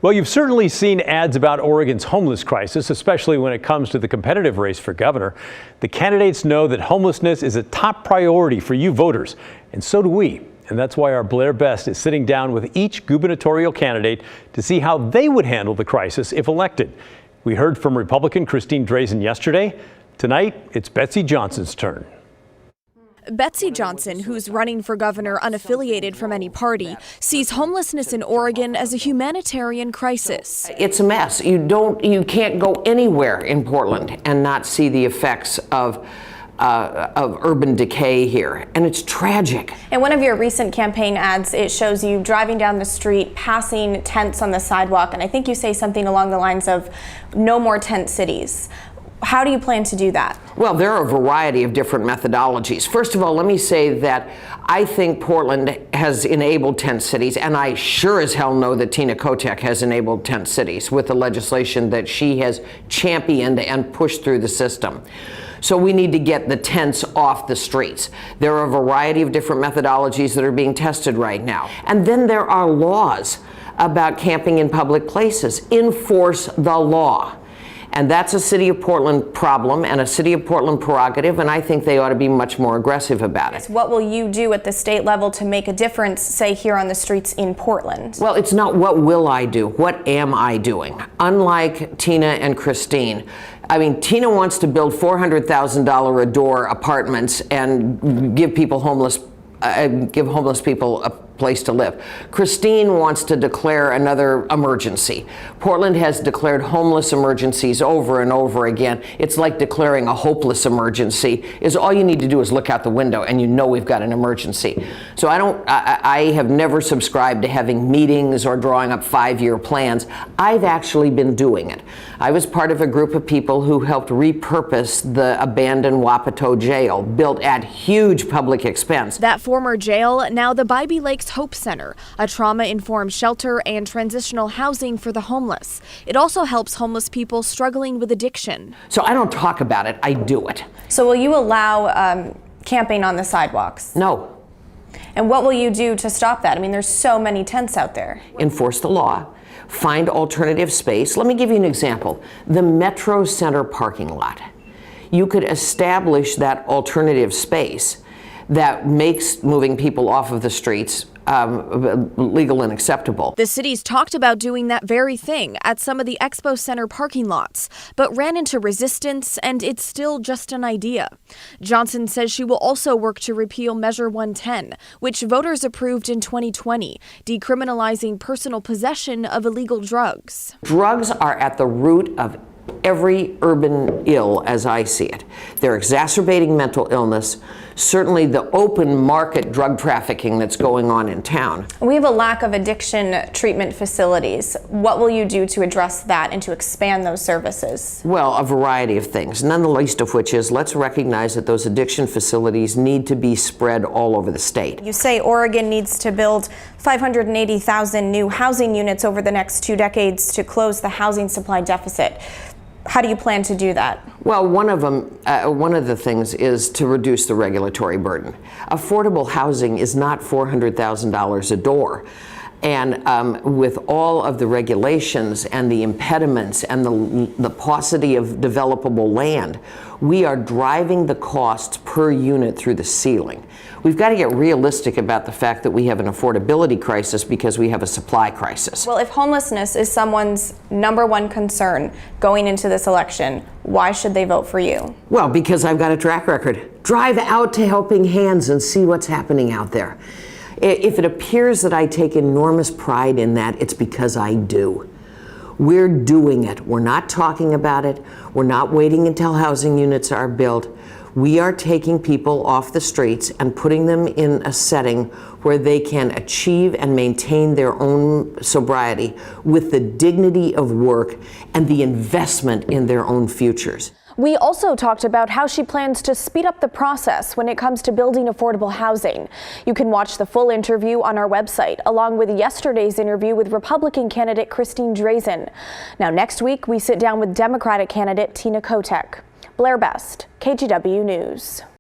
Well, you've certainly seen ads about Oregon's homeless crisis, especially when it comes to the competitive race for governor. The candidates know that homelessness is a top priority for you voters, and so do we. And that's why our Blair Best is sitting down with each gubernatorial candidate to see how they would handle the crisis if elected. We heard from Republican Christine Drazen yesterday. Tonight, it's Betsy Johnson's turn. Betsy Johnson, who's running for governor unaffiliated from any party, sees homelessness in Oregon as a humanitarian crisis. It's a mess. You can't go anywhere in Portland and not see the effects of urban decay here, and it's tragic. In one of your recent campaign ads, it shows you driving down the street, passing tents on the sidewalk, and I think you say something along the lines of "no more tent cities." How do you plan to do that? Well, there are a variety of different methodologies. First of all, let me say that I think Portland has enabled tent cities, and I sure as hell know that Tina Kotek has enabled tent cities with the legislation that she has championed and pushed through the system. So we need to get the tents off the streets. There are a variety of different methodologies that are being tested right now. And then there are laws about camping in public places. Enforce the law. And that's a City of Portland problem and a City of Portland prerogative, and I think they ought to be much more aggressive about it. What will you do at the state level to make a difference, say, here on the streets in Portland? Well, it's not what will I do, what am I doing? Unlike Tina and Christine, I mean, Tina wants to build $400,000 a door apartments and give homeless people a place to live. Christine wants to declare another emergency. Portland has declared homeless emergencies over and over again. It's like declaring a hopeless emergency. All you need to do is look out the window and you know we've got an emergency. So I have never subscribed to having meetings or drawing up 5-year plans. I've actually been doing it. I was part of a group of people who helped repurpose the abandoned Wapato jail, built at huge public expense. That former jail, now the Bybee Lakes Hope Center, a trauma-informed shelter and transitional housing for the homeless. It also helps homeless people struggling with addiction. So I don't talk about it, I do it. So will you allow camping on the sidewalks? No. And what will you do to stop that? I mean, there's so many tents out there. Enforce the law. Find alternative space. Let me give you an example. The Metro Center parking lot. You could establish that alternative space that makes moving people off of the streets legal and acceptable. The city's talked about doing that very thing at some of the Expo Center parking lots, but ran into resistance, and it's still just an idea. Johnson says she will also work to repeal Measure 110, which voters approved in 2020, decriminalizing personal possession of illegal drugs. Drugs are at the root of every urban ill, as I see it. They're exacerbating mental illness, certainly the open market drug trafficking that's going on in town. We have a lack of addiction treatment facilities. What will you do to address that and to expand those services? Well, a variety of things, none the least of which is let's recognize that those addiction facilities need to be spread all over the state. You say Oregon needs to build 580,000 new housing units over the next 2 decades to close the housing supply deficit. How do you plan to do that? Well, one of the things is to reduce the regulatory burden. Affordable housing is not $400,000 a door. And with all of the regulations and the impediments and the paucity of developable land, we are driving the costs per unit through the ceiling. We've got to get realistic about the fact that we have an affordability crisis because we have a supply crisis. Well, if homelessness is someone's #1 concern going into this election, why should they vote for you? Well, because I've got a track record. Drive out to Helping Hands and see what's happening out there. If it appears that I take enormous pride in that, it's because I do. We're doing it. We're not talking about it. We're not waiting until housing units are built. We are taking people off the streets and putting them in a setting where they can achieve and maintain their own sobriety with the dignity of work and the investment in their own futures. We also talked about how she plans to speed up the process when it comes to building affordable housing. You can watch the full interview on our website, along with yesterday's interview with Republican candidate Christine Drazen. Now, next week, we sit down with Democratic candidate Tina Kotek. Blair Best, KGW News.